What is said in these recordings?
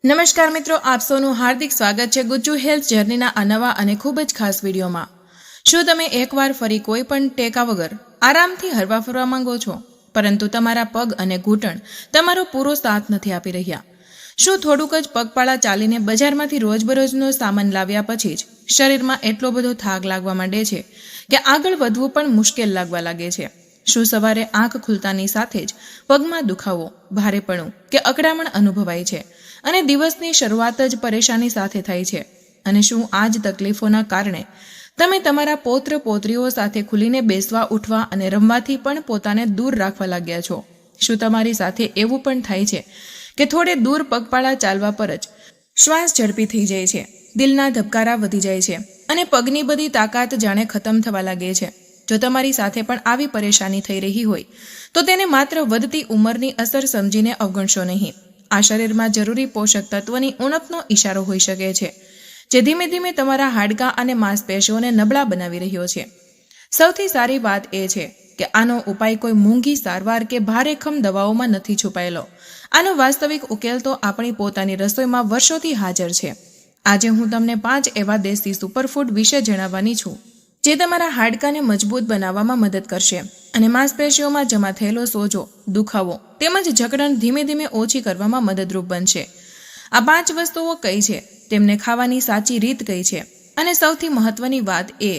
નમસ્કાર મિત્રો, આપ સૌનું હાર્દિક સ્વાગત છે ગુજ્જુ હેલ્થ જર્નીના આ નવા અને ખૂબ જ ખાસ વિડીયોમાં। શું તમે એકવાર ફરી કોઈ પણ ટેકા વગર આરામથી હરવા ફરવા માંગો છો, પરંતુ તમારા પગ અને ઘૂંટણ તમારો પૂરો સાથ નથી આપી રહ્યા? શું થોડુંક જ પગપાળા ચાલીને બજારમાંથી રોજબરોજનો સામાન લાવ્યા પછી જ શરીરમાં એટલો બધો થાક લાગવા માંડે છે કે આગળ વધવું પણ મુશ્કેલ લાગવા લાગે છે? શું સવારે આંખ ખુલતાની સાથે જ પગમાં દુખાવો, ભારેપણું કે અકળામણ અનુભવાય છે અને દિવસની શરૂઆત જ પરેશાની સાથે થાય છે? અને શું આ જ તકલીફોના કારણે તમે તમારા પૌત્ર પૌત્રીઓ સાથે ખુલીને બેસવા, ઉઠવા અને રમવાથી પણ પોતાને દૂર રાખવા લાગ્યા છો? શું તમારી સાથે એવું પણ થાય છે કે થોડે દૂર પગપાળા ચાલવા પર જ શ્વાસ ઝડપી થઈ જાય છે, દિલના ધબકારા વધી જાય છે અને પગની બધી તાકાત જાણે ખતમ થવા લાગે છે? જો તમારી સાથે પણ આવી પરેશાની થઈ રહી હોય તો તેને માત્ર વધતી ઉંમરની અસર સમજીને અવગણશો નહીં। આ શરીરમાં જરૂરી પોષક તત્વોની ઉણપનો ઇશારો હોઈ શકે છે, જે ધીમે ધીમે તમારા હાડકાં અને માંસપેશીઓને નબળા બનાવી રહ્યો છે। સૌથી સારી વાત એ છે કે આનો ઉપાય કોઈ મોંઘી સારવાર કે ભારેખમ દવાઓમાં નથી છુપાયેલો। આનો વાસ્તવિક ઉકેલ તો આપણી પોતાની રસોઈમાં વર્ષોથી હાજર છે। આજે હું તમને 5 એવા દેશી સુપરફૂડ વિશે જણાવવાની છું જે તમારા હાડકાને મજબૂત બનાવવામાં મદદ કરશે અને માંસપેશીઓમાં જમા થયેલો સોજો, દુખાવો તેમજ જકડન ધીમે ધીમે ઓછી કરવામાં મદદરૂપ બનશે। આ 5 વસ્તુઓ કઈ છે, તેમને ખાવાની સાચી રીત કઈ છે અને સૌથી મહત્વની વાત એ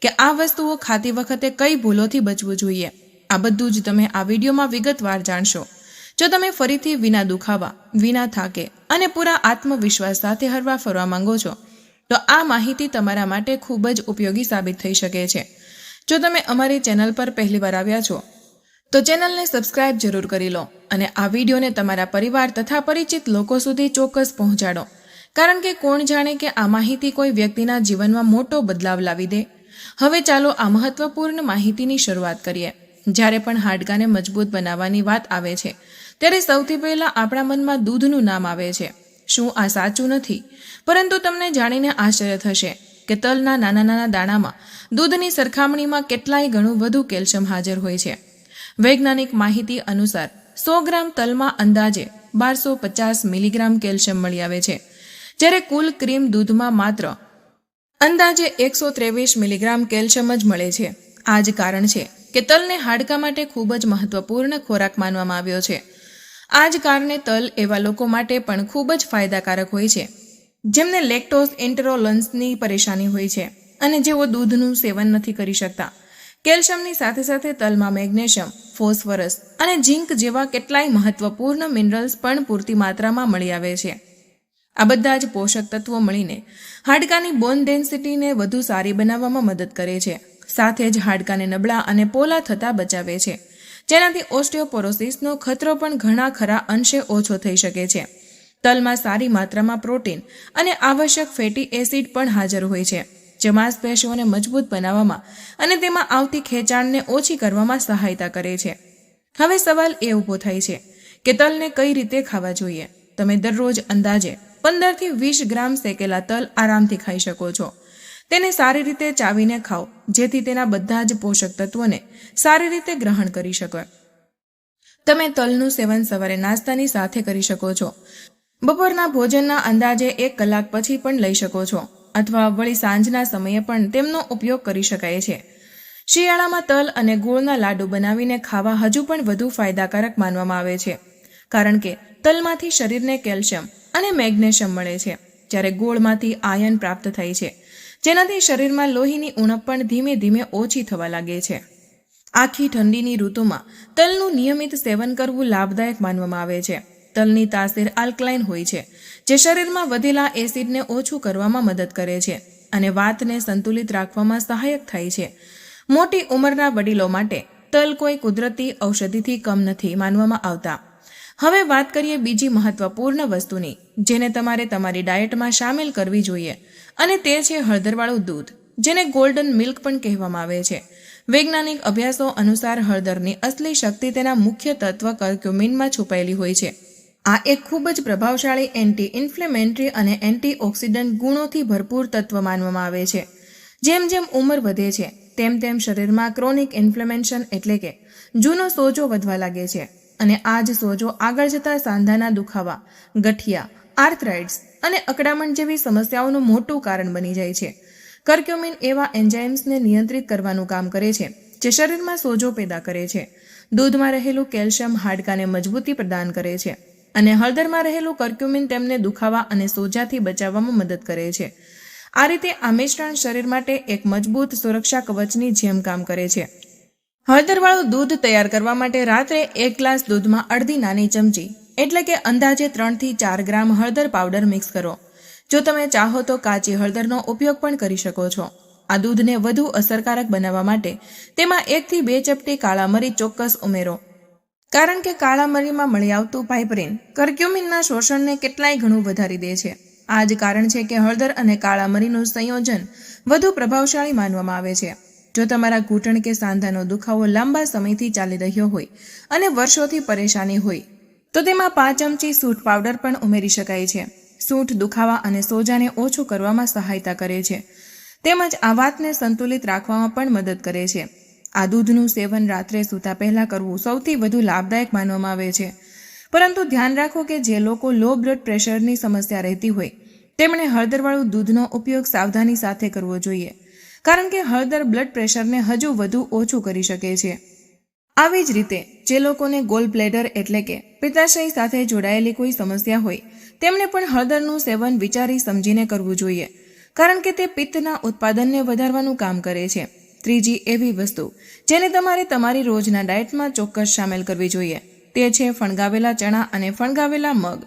કે આ વસ્તુઓ ખાતી વખતે કઈ ભૂલોથી બચવું જોઈએ, આ બધું જ તમે આ વિડીયોમાં વિગતવાર જાણશો। જો તમે ફરીથી વિના દુખાવા, વિના થાકે અને પૂરા આત્મવિશ્વાસ સાથે હરવા ફરવા માંગો છો તો આ માહિતી તમારા માટે ખૂબ જ ઉપયોગી સાબિત થઈ શકે છે। જો તમે અમારી ચેનલ પર પહેલીવાર આવ્યા છો તો ચેનલને સબસ્ક્રાઇબ જરૂર કરી લો અને આ વિડીયોને તમારા પરિવાર તથા પરિચિત લોકો સુધી ચોક્કસ પહોંચાડો, કારણ કે કોણ જાણે કે આ માહિતી કોઈ વ્યક્તિના જીવનમાં મોટો બદલાવ લાવી દે। હવે ચાલો આ મહત્વપૂર્ણ માહિતીની શરૂઆત કરીએ। જ્યારે પણ હાડકાને મજબૂત બનાવવાની વાત આવે છે ત્યારે સૌથી પહેલા આપણા મનમાં દૂધનું નામ આવે છે। શું આ સાચું નથી? પરંતુ તમને જાણીને આશ્ચર્ય થશે કે તલના નાના નાના દાણામાં દૂધની સરખામણીમાં કેટલાય ગણું વધુ કેલ્શિયમ હાજર હોય છે। વૈજ્ઞાનિક માહિતી અનુસાર 100 ગ્રામ તલમાં અંદાજે 1250 મિલીગ્રામ કેલ્શિયમ મળી આવે છે, જ્યારે કુલ ક્રીમ દૂધમાં માત્ર અંદાજે 123 મિલીગ્રામ કેલ્શિયમ જ મળે છે। આ જ કારણ છે કે તલને હાડકા માટે ખૂબ જ મહત્વપૂર્ણ ખોરાક માનવામાં આવ્યો છે। આ જ કારણે તલ એવા લોકો માટે પણ ખૂબ જ ફાયદાકારક હોય છે જેમને લેક્ટોઝ ઇન્ટોલરન્સની પરેશાની હોય છે અને જેઓ દૂધનું સેવન નથી કરી શકતા। કેલ્શિયમની સાથે સાથે તલમાં મેગ્નેશિયમ, ફોસ્ફરસ અને ઝિંક જેવા કેટલાય મહત્વપૂર્ણ મિનરલ્સ પણ પૂરતી માત્રામાં મળી આવે છે। આ બધા જ પોષક તત્વો મળીને હાડકાની બોન ડેન્સિટીને વધુ સારી બનાવવામાં મદદ કરે છે, સાથે જ હાડકાને નબળા અને પોલા થતા બચાવે છે, જેનાથી ઓસ્ટિયોપોરોસિસનો ખતરો પણ ઘણા ખરા અંશે ઓછો થઈ શકે છે। તલમાં સારી માત્રામાં પ્રોટીન અને આવશ્યક ફેટી એસિડ પણ હાજર હોય છે, જે માંસપેશીઓને મજબૂત બનાવવામાં અને તેમાં આવતી ખેંચાણને ઓછી કરવામાં સહાયતા કરે છે। હવે સવાલ એ ઊભો થાય છે કે તલને કઈ રીતે ખાવા જોઈએ? તમે દરરોજ અંદાજે 15 થી 20 ગ્રામ શેકેલા તલ આરામથી ખાઈ શકો છો। તેને સારી રીતે ચાવીને ખાઓ, જેથી તેના બધા જ પોષક તત્વોને સારી રીતે ગ્રહણ કરી શકો। તમે તલનું સેવન સવારે નાસ્તાની સાથે કરી શકો છો, બપોરના ભોજનના અંદાજે 1 કલાક પછી પણ લઈ શકો છો, અથવા વળી સાંજના સમયે પણ તેમનો ઉપયોગ કરી શકાય છે। શિયાળામાં તલ અને ગોળના લાડુ બનાવીને ખાવા હજુ પણ વધુ ફાયદાકારક માનવામાં આવે છે, કારણ કે તલમાંથી શરીરને કેલ્શિયમ અને મેગ્નેશિયમ મળે છે, જ્યારે ગોળમાંથી આયર્ન પ્રાપ્ત થાય છે, જેનાથી શરીરમાં લોહીની ઉણપ પણ ધીમે ધીમે ઓછી થવા લાગે છે। આખી ઠંડીની ઋતુમાં તલનું નિયમિત સેવન કરવું લાભદાયક માનવામાં આવે છે। તલની તાસીર આલ્કલાઇન હોય છે, જે શરીરમાં વધેલા એસિડને ઓછું કરવામાં મદદ કરે છે અને વાતને સંતુલિત રાખવામાં સહાયક થાય છે। મોટી ઉંમરના વડીલો માટે તલ કોઈ કુદરતી ઔષધિથી કમ નથી માનવામાં આવતા। હવે વાત કરીએ બીજી મહત્વપૂર્ણ વસ્તુની, જેને તમારે તમારી ડાયટમાં સામેલ કરવી જોઈએ, અને તે છે હળદરવાળું દૂધ, જેને ગોલ્ડન મિલ્ક પણ કહેવામાં આવે છે। વૈજ્ઞાનિક અભ્યાસો અનુસાર હળદરની અસલી શક્તિ તેના મુખ્ય તત્વ કર્ક્યુમિનમાં છુપાયેલી હોય છે। આ એક ખૂબ જ પ્રભાવશાળી એન્ટી ઇન્ફ્લેમેટરી અને એન્ટીઓક્સિડન્ટ ગુણોથી ભરપૂર તત્વ માનવામાં આવે છે। જેમ જેમ ઉંમર વધે છે તેમ તેમ શરીરમાં ક્રોનિક ઇન્ફ્લેમેશન એટલે કે જૂનો સોજો વધવા લાગે છે, અને આ જ સોજો આગળ જતા સાંધાના દુખાવા, ગઠિયા, આર્થરાઇટ્સ અને અકળામણ જેવી સમસ્યાઓનું મોટું કારણ બની જાય છે. કર્ક્યુમિન એવા એન્ઝાઇમ્સને નિયંત્રિત કરવાનું કામ કરે છે જે શરીરમાં સોજો પેદા કરે છે. દૂધમાં રહેલું કેલ્શિયમ હાડકાને મજબૂતી પ્રદાન કરે છે અને હળદરમાં રહેલું કર્ક્યુમિન તેમને દુખાવા અને સોજાથી બચાવવામાં મદદ કરે છે. આ રીતે આ મિશ્રણ શરીર માટે એક મજબૂત સુરક્ષા કવચની જેમ કામ કરે છે. હળદરવાળું દૂધ તૈયાર કરવા માટે રાત્રે 1 ગ્લાસ દૂધમાં અડધી નાની ચમચી એટલે કે અંદાજે 3 થી 4 ગ્રામ હળદર પાવડર મિક્સ કરો. જો તમે ચાહો તો કાચી હળદરનો ઉપયોગ પણ કરી શકો છો. આ દૂધને વધુ અસરકારક બનાવવા માટે તેમાં 1 થી 2 ચપટી કાળા મરી ચોક્કસ ઉમેરો, કારણ કે કાળા મરીમાં મળી આવતું પાઇપરીન કર્ક્યુમિનના શોષણને કેટલાય ગણું વધારી દે છે. આ જ કારણ છે કે હળદર અને કાળા મરીનું સંયોજન વધુ પ્રભાવશાળી માનવામાં આવે છે. જો તમારા ઘૂંટણ કે સાંધાનો દુખાવો લાંબા સમયથી ચાલી રહ્યો હોય અને વર્ષોથી પરેશાની હોય તો તેમાં 5 ચમચી સૂંઠ પાવડર પણ ઉમેરી શકાય છે. સૂંઠ દુખાવા અને સોજાને ઓછું કરવામાં સહાયતા કરે છે તેમજ આ વાતને સંતુલિત રાખવામાં પણ મદદ કરે છે. આ દૂધનું સેવન રાત્રે સૂતા પહેલા કરવું સૌથી વધુ લાભદાયક માનવામાં આવે છે. પરંતુ ધ્યાન રાખો કે જે લોકો લો બ્લડ પ્રેશરની સમસ્યા રહેતી હોય તેમણે હળદરવાળું દૂધનો ઉપયોગ સાવધાની સાથે કરવો જોઈએ, કારણ કે હળદર બ્લડ પ્રેશરને હજુ વધુ ઓછું કરી શકે છે. આવી જ રીતે જે લોકોને ગોલ બ્લેડર એટલે કે પિત્તાશય સાથે જોડાયેલી કોઈ સમસ્યા હોય તેમણે પણ હળદરનું સેવન વિચારી સમજીને કરવું જોઈએ, કારણ કે તે પિત્તના ઉત્પાદનને વધારવાનું કામ કરે છે. ત્રીજી એવી વસ્તુ જેને તમારે તમારી રોજના ડાયટમાં ચોક્કસ સામેલ કરવી જોઈએ તે છે ફણગાવેલા ચણા અને ફણગાવેલા મગ,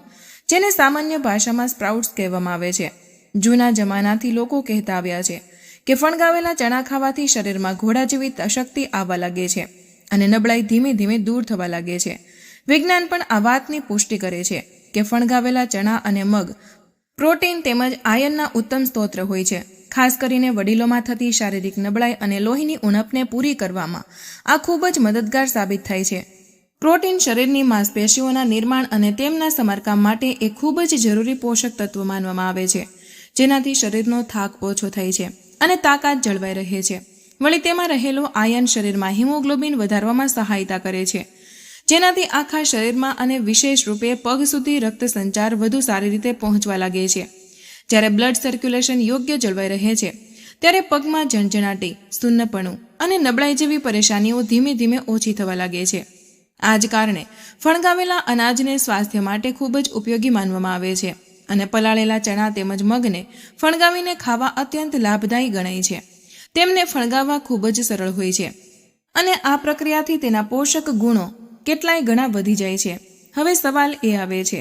જેને સામાન્ય ભાષામાં સ્પ્રાઉટ્સ કહેવામાં આવે છે. જૂના જમાનાથી લોકો કહેતા આવ્યા છે કે ફણગાવેલા ચણા ખાવાથી શરીરમાં ઘોડા જેવી શક્તિ આવવા લાગે છે અને નબળાઈ ધીમે ધીમે દૂર થવા લાગે છે. વિજ્ઞાન પણ આ વાતની પુષ્ટિ કરે છે કે ફણગાવેલા ચણા અને મગ પ્રોટીન તેમજ આયર્નના ઉત્તમ સ્ત્રોત હોય છે. ખાસ કરીને વડીલોમાં થતી શારીરિક નબળાઈ અને લોહીની ઉણપને પૂરી કરવામાં આ ખૂબ જ મદદગાર સાબિત થાય છે. પ્રોટીન શરીરની માંસપેશીઓના નિર્માણ અને તેમના સમારકામ માટે એક ખૂબ જ જરૂરી પોષક તત્વ માનવામાં આવે છે, જેનાથી શરીરનો થાક ઓછો થાય છે અને તાકાત જળવાઈ રહે છે. વળી તેમાં રહેલું આયર્ન શરીરમાં હિમોગ્લોબિન વધારવામાં સહાયતા કરે છે, જેનાથી આખા શરીરમાં અને વિશેષ રૂપે પગ સુધી રક્ત સંચાર વધુ સારી રીતે પહોંચવા લાગે છે. જ્યારે બ્લડ સર્ક્યુલેશન યોગ્ય જળવાઈ રહે છે ત્યારે પગમાં ઝણઝણાટી, સુન્નપણું અને નબળાઈ જેવી પરેશાનીઓ ધીમે ધીમે ઓછી થવા લાગે છે. આ જ કારણે ફણગાવેલા અનાજને સ્વાસ્થ્ય માટે ખૂબ જ ઉપયોગી માનવામાં આવે છે અને પલાળેલા ચણા તેમજ મગને ફણગાવીને ખાવા અત્યંત લાભદાયી ગણાય છે. તેમને ફણગાવવા ખૂબ જ સરળ હોય છે અને આ પ્રક્રિયાથી તેના પોષક ગુણો કેટલાય ગણા વધી જાય છે. હવે સવાલ એ આવે છે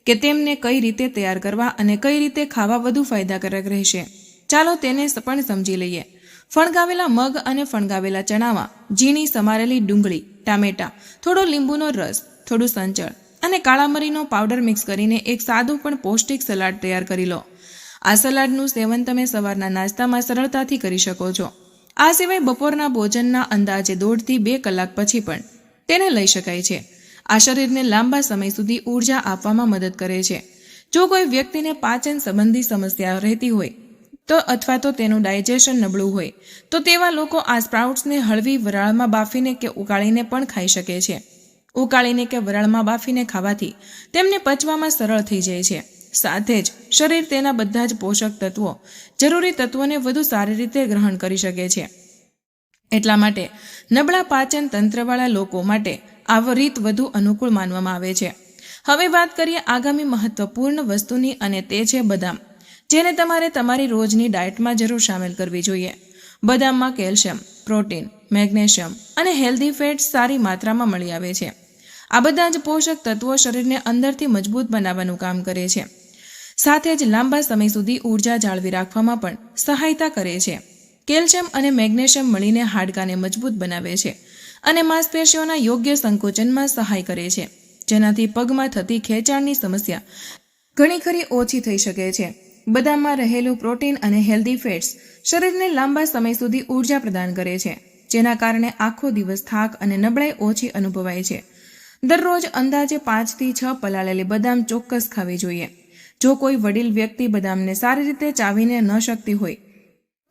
કે તેમને કઈ રીતે તૈયાર કરવા અને કઈ રીતે ખાવા વધુ ફાયદાકારક રહેશે. ચાલો તેને પણ સમજી લઈએ. ફણગાવેલા મગ અને ફણગાવેલા ચણામાં ઝીણી સમારેલી ડુંગળી, ટામેટા, થોડો લીંબુનો રસ, થોડું સંચળ અને કાળા મરીનો પાવડર મિક્સ કરીને એક સાદું પણ પૌષ્ટિક સલાડ તૈયાર કરી લો. આ સલાડનું સેવન તમે સવારના નાસ્તામાં સરળતાથી કરી શકો છો. આ સિવાય બપોરના ભોજનના અંદાજે 1.5 થી 2 કલાક પછી પણ તેને લઈ શકાય છે. આ શરીરને લાંબા સમય સુધી ઊર્જા આપવામાં મદદ કરે છે. જો કોઈ વ્યક્તિને પાચન સંબંધી સમસ્યા રહેતી હોય તો અથવા તો તેનું ડાયજેશન નબળું હોય તો તેવા લોકો આ સ્પ્રાઉટ્સને હળવી વરાળમાં બાફીને કે ઉકાળીને પણ ખાઈ શકે છે. ઉકાળીને કે વરાળમાં બાફીને ખાવાથી તેમને પચવામાં સરળ થઈ જાય છે. સાથે જ શરીર તેના બધા જ પોષક તત્વો, જરૂરી તત્વોને વધુ સારી રીતે ગ્રહણ કરી શકે છે. એટલા માટે નબળા પાચન તંત્રવાળા લોકો માટે આ રીત વધુ અનુકૂળ માનવામાં આવે છે. હવે વાત કરીએ આગામી મહત્વપૂર્ણ વસ્તુની અને તે છે બદામ, જેને તમારે તમારી રોજની ડાયટમાં જરૂર સામેલ કરવી જોઈએ. બદામમાં કેલ્શિયમ, પ્રોટીન, મેગ્નેશિયમ અને હેલ્ધી ફેટ્સ સારી માત્રામાં મળી આવે છે. આ બધા જ પોષક તત્વો શરીરને અંદરથી મજબૂત બનાવવાનું કામ કરે છે. સાથે જ લાંબા સમય સુધી ઊર્જા જાળવી રાખવામાં પણ સહાયતા કરે છે. કેલ્શિયમ અને મેગ્નેશિયમ મળીને હાડકાને મજબૂત બનાવે છે અને માંસપેશીઓના યોગ્ય સંકોચનમાં સહાય કરે છે, જેનાથી પગમાં થતી ખેંચાણની સમસ્યા ઘણી ખરી ઓછી થઈ શકે છે. બદામમાં રહેલું પ્રોટીન અને હેલ્ધી ફેટ્સ શરીરને લાંબા સમય સુધી ઊર્જા પ્રદાન કરે છે, જેના કારણે આખો દિવસ થાક અને નબળાઈ ઓછી અનુભવાય છે. દરરોજ અંદાજે 5 થી 6 પલાળેલી બદામ ચોક્કસ ખાવી જોઈએ. જો કોઈ વડીલ વ્યક્તિ બદામને સારી રીતે ચાવીને ન શકતી હોય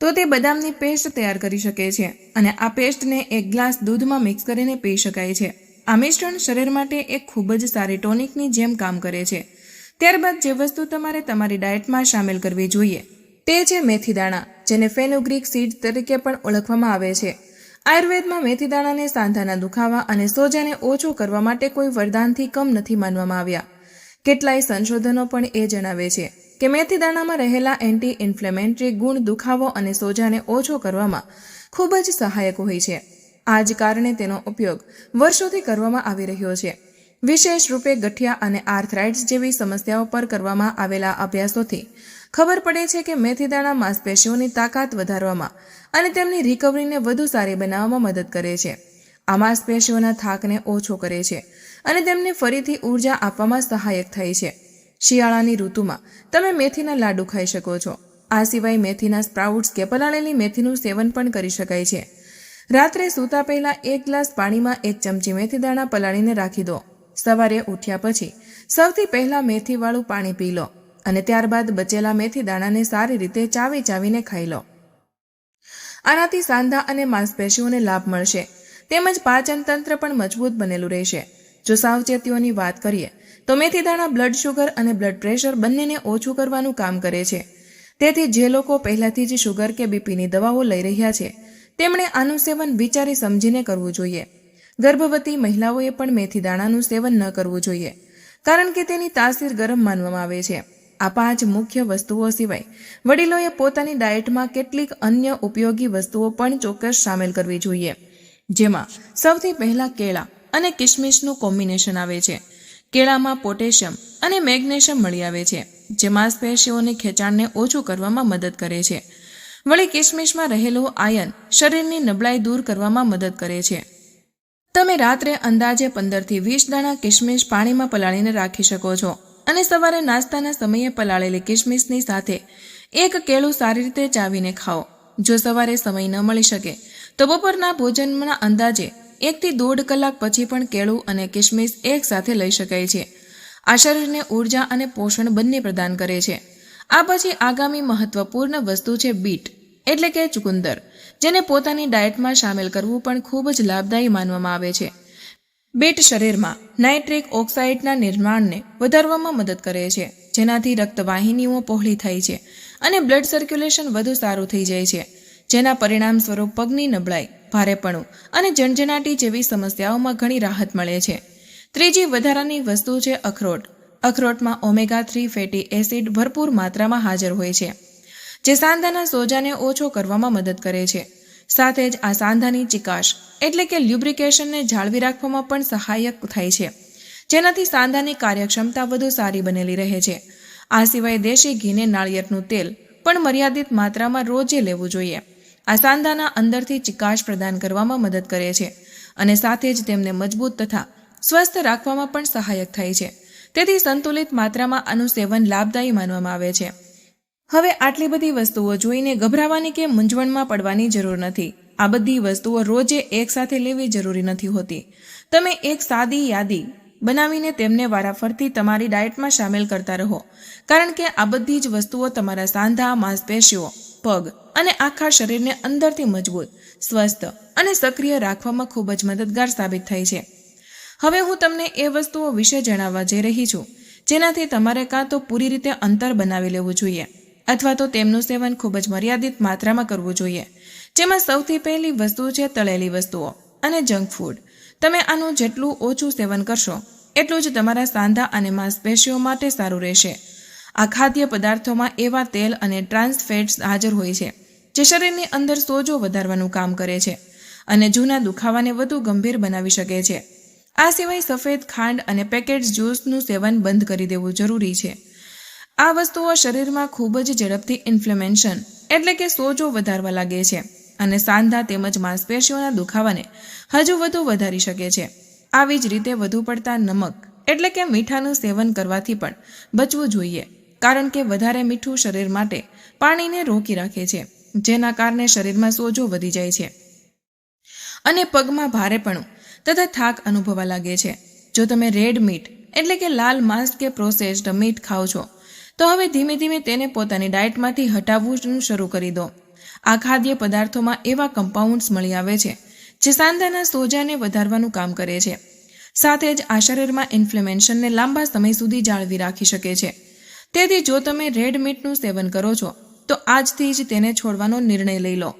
તો તે બદામની પેસ્ટ તૈયાર કરી શકે છે અને આ પેસ્ટને 1 ગ્લાસ દૂધમાં મિક્સ કરીને પી શકાય છે. આ મિશ્રણ શરીર માટે એક ખૂબ જ સારી ટોનિકની જેમ કામ કરે છે. ત્યારબાદ જે વસ્તુ તમારે તમારી ડાયટમાં સામેલ કરવી જોઈએ તે છે મેથી દાણા, જેને ફેનુગ્રીક સીડ તરીકે પણ ઓળખવામાં આવે છે. આયુર્વેદમાં મેથી દાણાને સાંધાના દુખાવા અને સોજાને ઓછું કરવા માટે કોઈ વરદાનથી કમ નથી માનવામાં આવ્યા. કેટલાય સંશોધનો પણ એ જણાવે છે કે મેથી દાણામાં રહેલા એન્ટી ઇન્ફ્લેમેટરી ગુણ દુખાવો અને સોજાને ઓછો કરવામાં ખૂબ જ સહાયક હોય છે. આ જ કારણે તેનો ઉપયોગ વર્ષોથી કરવામાં આવી રહ્યો છે. વિશેષ રૂપે ગઠિયા અને આર્થરાઇટ્સ જેવી સમસ્યાઓ પર કરવામાં આવેલા અભ્યાસોથી ખબર પડે છે કે મેથી દાણા માંસપેશીઓની તાકાત વધારવામાં અને તેમની રિકવરીને વધુ સારી બનાવવામાં મદદ કરે છે. આ માંસપેશીઓના થાકને ઓછો કરે છે અને તેમને ફરીથી ઉર્જા આપવામાં સહાયક થાય છે. શિયાળાની ઋતુમાં તમે મેથીના લાડુ ખાઈ શકો છો. આ સિવાય મેથીના સ્પ્રાઉટ્સ કે પલાળેલી મેથીનું સેવન પણ કરી શકાય છે. રાત્રે સૂતા પહેલા 1 ગ્લાસ પાણીમાં 1 ચમચી મેથી દાણા પલાળીને રાખી દો. સવારે ઉઠ્યા પછી સૌથી પહેલા મેથીવાળું પાણી પી લો અને ત્યારબાદ બચેલા મેથી દાણાને સારી રીતે ચાવીને ખાઈ લો. આનાથી સાંધા અને માંસપેશીઓને લાભ મળશે, તેમજ પાચન તંત્ર પણ મજબૂત બનેલું રહેશે. જો સાવચેતીઓની વાત કરીએ તો મેથી દાણા બ્લડ શુગર અને બ્લડ પ્રેશર બંનેને ઓછું કરવાનું કામ કરે છે. તેથી જે લોકો પહેલાથી જ શુગર કે બીપીની દવાઓ લઈ રહ્યા છે તેમણે આનું સેવન વિચારી સમજીને કરવું જોઈએ. ગર્ભવતી મહિલાઓએ પણ મેથી દાણાનું સેવન ન કરવું જોઈએ, કારણ કે તેની તાસીર ગરમ માનવામાં આવે છે. આ 5 મુખ્ય વસ્તુઓ સિવાય વડીલોએ પોતાની ડાયટમાં કેટલીક અન્ય ઉપયોગી વસ્તુઓ પણ ચોક્કસ સામેલ કરવી જોઈએ, જેમાં સૌથી પહેલા કેળા અને કિશમિશનું કોમ્બિનેશન આવે છે. કેળામાં પોટેશિયમ અને મેગ્નેશિયમ મળી આવે છે, જે માંસપેશીઓની ખેંચાણને ઓછું કરવામાં મદદ કરે છે. વળી કિશમિશમાં રહેલું આયર્ન શરીરની નબળાઈ દૂર કરવામાં મદદ કરે છે. તમે રાત્રે અંદાજે 15 થી 20 દાણા કિશમિશ પાણીમાં પલાળીને રાખી શકો છો અને સવારે નાસ્તાના સમયે પલાળેલી કિશમિશની સાથે 1 કેળું સારી રીતે ચાવીને ખાઓ. જો સવારે સમય ન મળી શકે તો બપોરના ભોજનના અંદાજે 1 થી 1.5 કલાક પછી પણ કેળું અને કિશમિશ એક સાથે લઈ શકાય છે. આ શરીરને ઉર્જા અને પોષણ બંને પ્રદાન કરે છે. આ પછી આગામી મહત્વપૂર્ણ વસ્તુ છે બીટ એટલે કે ચુકુંદર, જેને પોતાની ડાયટમાં સામેલ કરવું પણ ખૂબ જ લાભદાયી માનવામાં આવે છે. બીટ શરીરમાં નાઇટ્રિક ઓક્સાઇડના નિર્માણને વધારવામાં મદદ કરે છે, જેનાથી રક્તવાહિનીઓ પહોળી થાય છે અને બ્લડ સર્ક્યુલેશન વધુ સારું થઈ જાય છે, જેના પરિણામ સ્વરૂપ પગની નબળાઈ, ભારેપણું અને જણજણાટી જેવી સમસ્યાઓમાં ઘણી રાહત મળે છે. ત્રીજી વધારાની વસ્તુ છે અખરોટ. અખરોટમાં ઓમેગા 3 ફેટી એસિડ ભરપૂર માત્રામાં હાજર હોય છે, જે સાંધાના સોજાને ઓછો કરવામાં મદદ કરે છે. સાથે જ આ સાંધાની ચિકાશ એટલે કે લ્યુબ્રિકેશનને જાળવી રાખવામાં પણ સહાયક થાય છે, જેનાથી સાંધાની કાર્યક્ષમતા વધુ સારી બનેલી રહે છે. આ સિવાય દેશી ઘીને નાળિયેરનું તેલ પણ મર્યાદિત માત્રામાં રોજે લેવું જોઈએ. આ સાંધાના અંદરથી ચિકાશ પ્રદાન કરવામાં મદદ કરે છે અને સાથે જ તેમને મજબૂત તથા સ્વસ્થ રાખવામાં પણ સહાયક થાય છે. તેથી સંતુલિત માત્રામાં આનું સેવન લાભદાયી માનવામાં આવે છે. હવે આટલી બધી વસ્તુઓ જોઈને ગભરાવાની કે મૂંઝવણમાં પડવાની જરૂર નથી. આ બધી વસ્તુઓ રોજે એકસાથે લેવી જરૂરી નથી હોતી. તમે એક સાદી યાદી બનાવીને તેમને વારાફરતી તમારી ડાયટમાં સામેલ કરતા રહો, કારણ કે આ બધી જ વસ્તુઓ તમારા સાંધા, માંસપેશીઓ, પગ અને આખા શરીરને અંદરથી મજબૂત, સ્વસ્થ અને સક્રિય રાખવામાં ખૂબ જ મદદગાર સાબિત થાય છે. હવે હું તમને એ વસ્તુઓ વિશે જણાવવા જઈ રહી છું જેનાથી તમારે કાં તો પૂરી રીતે અંતર બનાવી લેવું જોઈએ અથવા તો તેમનું સેવન ખૂબ જ મર્યાદિત માત્રામાં કરવું જોઈએ. જેમાં સૌથી પહેલી વસ્તુ છે તળેલી વસ્તુઓ અને જંક ફૂડ. તમે આનું જેટલું ઓછું સેવન કરશો એટલું જ તમારા સાંધા અને માંસપેશીઓ માટે સારું રહેશે. આ ખાદ્ય પદાર્થોમાં એવા તેલ અને ટ્રાન્સ ફેટ્સ હાજર હોય છે જે શરીરની અંદર સોજો વધારવાનું કામ કરે છે અને જૂના દુખાવાને વધુ ગંભીર બનાવી શકે છે. આ સિવાય સફેદ ખાંડ અને પેકેટ જ્યુસનું સેવન બંધ કરી દેવું જરૂરી છે. આ વસ્તુઓ શરીરમાં ખૂબ જ ઝડપથી ઇન્ફ્લેમેશન એટલે કે સોજો વધારવા લાગે છે અને સાંધા તેમજ માંસપેશીઓના દુખાવાને હજુ વધુ વધારી શકે છે. આવી જ રીતે વધુ પડતા નમક એટલે કે મીઠાનું સેવન કરવાથી પણ બચવું જોઈએ, કારણ કે વધારે મીઠું શરીર માટે પાણીને રોકી રાખે છે, જેના કારણે શરીરમાં સોજો વધી જાય છે અને પગમાં ભારેપણું તથા થાક અનુભવવા લાગે છે. જો તમે રેડ મીટ એટલે કે લાલ માંસ કે પ્રોસેસ્ડ મીટ ખાઓ છો તો હવે ધીમે ધીમે તેને પોતાની ડાયટમાંથી હટાવવું શરૂ કરી દો. આ ખાદ્ય પદાર્થોમાં એવા કમ્પાઉન્ડ્સ મળી આવે છે જે સાંધાના સોજાને વધારવાનું કામ કરે છે. સાથે જ આ શરીરમાં ઇન્ફ્લેમેશનને લાંબા સમય સુધી જાળવી રાખી શકે છે. તેથી જો તમે રેડ મીટનું સેવન કરો છો તો આજથી જ તેને છોડવાનો નિર્ણય લઈ લો,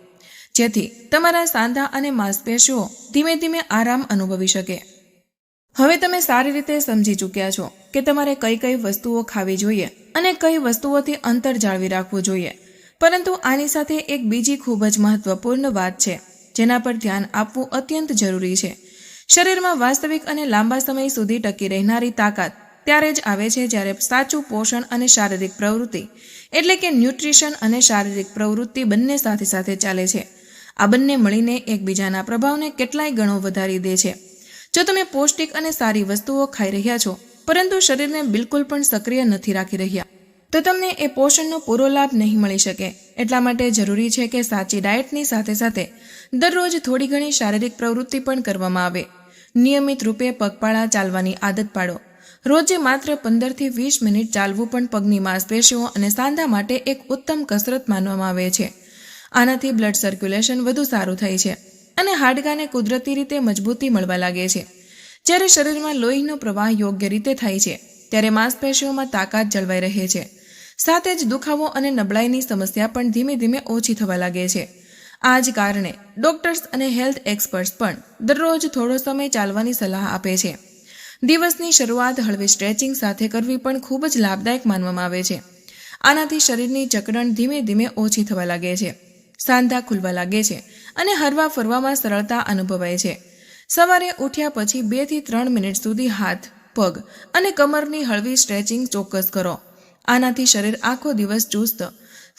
જેથી તમારા સાંધા અને માંસપેશીઓ ધીમે ધીમે આરામ અનુભવી શકે. હવે તમે સારી રીતે સમજી ચૂક્યા છો કે તમારે કઈ કઈ વસ્તુઓ ખાવી જોઈએ અને કઈ વસ્તુઓથી અંતર જાળવી રાખવું જોઈએ. પરંતુ આની સાથે એક બીજી ખૂબ જ મહત્વપૂર્ણ વાત છે જેના પર ધ્યાન આપવું અત્યંત જરૂરી છે. શરીરમાં વાસ્તવિક અને લાંબા સમય સુધી ટકી રહેનારી તાકાત ત્યારે જ આવે છે જ્યારે સાચું પોષણ અને શારીરિક પ્રવૃત્તિ એટલે કે ન્યુટ્રિશન અને શારીરિક પ્રવૃત્તિ બંને સાથે સાથે ચાલે છે. આ બંને મળીને એકબીજાના પ્રભાવને કેટલાય ગણો વધારી દે છે. જો તમે પૌષ્ટિક અને સારી વસ્તુઓ ખાઈ રહ્યા છો પરંતુ શરીરને બિલકુલ પણ સક્રિય નથી રાખી રહ્યા તો તમને એ પોષણનો પૂરો લાભ નહીં મળી શકે. એટલા માટે જરૂરી છે કે સાચી ડાયટની સાથે સાથે દરરોજ થોડી ઘણી શારીરિક પ્રવૃત્તિ પણ કરવામાં આવે. નિયમિત રૂપે પગપાળા ચાલવાની આદત પાડો. રોજે માત્ર 15 થી 20 મિનિટ ચાલવું પણ પગની માંસપેશીઓ અને સાંધા માટે એક ઉત્તમ કસરત માનવામાં આવે છે. આનાથી બ્લડ સર્ક્યુલેશન વધુ સારું થાય છે અને હાડકાને કુદરતી રીતે મજબૂતી મળવા લાગે છે. જ્યારે શરીરમાં લોહીનો પ્રવાહ યોગ્ય રીતે થાય છે ત્યારે માંસપેશીઓમાં તાકાત જળવાઈ રહે છે. સાથે જ દુખાવો અને નબળાઈની સમસ્યા પણ ધીમે ધીમે ઓછી થવા લાગે છે. આ જ કારણે ડોક્ટર્સ અને હેલ્થ એક્સપર્ટ્સ પણ દરરોજ થોડો સમય ચાલવાની સલાહ આપે છે. દિવસની શરૂઆત હળવી સ્ટ્રેચિંગ સાથે કરવી પણ ખૂબ જ લાભદાયક માનવામાં આવે છે. આનાથી શરીરની જકડન ધીમે ધીમે ઓછી થવા લાગે છે, સાંધા ખુલવા લાગે છે અને હરવા ફરવામાં સરળતા અનુભવાય છે. સવારે ઉઠ્યા પછી 2 થી 3 મિનિટ સુધી હાથ, પગ અને કમરની હળવી સ્ટ્રેચિંગ ચોક્કસ કરો. આનાથી શરીર આખો દિવસ ચુસ્ત,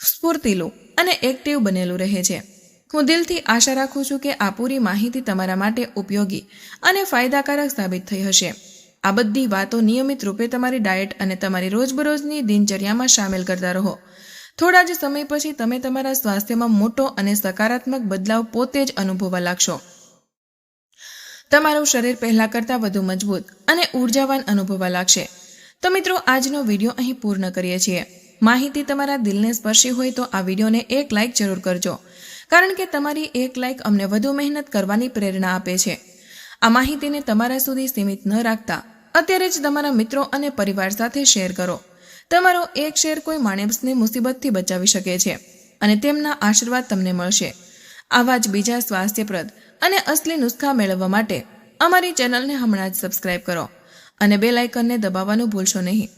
સ્ફૂર્તિલું અને એક્ટિવ બનેલું રહે છે. હું દિલથી આશા રાખું છું કે આ પૂરી માહિતી તમારા માટે ઉપયોગી અને ફાયદાકારક સાબિત થઈ હશે. આ બધી વાતો નિયમિત રૂપે તમારી ડાયટ અને તમારી રોજબરોજની દિનચર્યામાં સામેલ કરતા રહો. થોડા જ સમય પછી તમે તમારા સ્વાસ્થ્યમાં મોટો અને સકારાત્મક બદલાવ પોતે જ અનુભવવા લાગશો. તમારું શરીર પહેલા કરતાં વધુ મજબૂત અને ઉર્જાવાન અનુભવવા લાગશે. તો મિત્રો, આજનો વિડીયો અહીં પૂર્ણ કરીએ છીએ. માહિતી તમારા દિલને સ્પર્શી હોય તો આ વિડીયોને એક લાઇક જરૂર કરજો, કારણ કે તમારી એક લાઇક અમને વધુ મહેનત કરવાની પ્રેરણા આપે છે. આ માહિતીને તમારા સુધી સીમિત ન રાખતા અત્યારે જ તમારા મિત્રો અને પરિવાર સાથે શેર કરો. તમારો એક શેર કોઈ માણસને મુસીબતથી બચાવી શકે છે અને તેમના આશીર્વાદ તમને મળશે. આવા જ બીજા સ્વાસ્થ્યપ્રદ અને અસલી નુસ્ખા મેળવવા માટે અમારી ચેનલને હમણાં જ સબસ્ક્રાઇબ કરો અને બેલ આઇકનને દબાવવાનું ભૂલશો નહીં,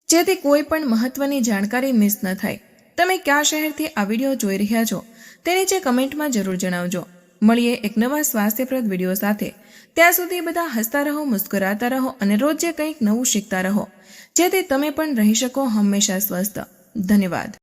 જેથી કોઈ પણ મહત્વની જાણકારી મિસ ન થાય. તમે કયા શહેરથી આ વિડીયો જોઈ રહ્યા છો તે નીચે કમેન્ટમાં જરૂર જણાવજો. મળીએ એક નવા સ્વાસ્થ્યપ્રદ વિડીયો સાથે. ત્યાં સુધી બધા હસતા રહો, મુસ્કરાતા રહો અને રોજે કંઈક નવું શીખતા રહો, જેથી તમે પણ રહી શકો હંમેશા સ્વસ્થ. ધન્યવાદ.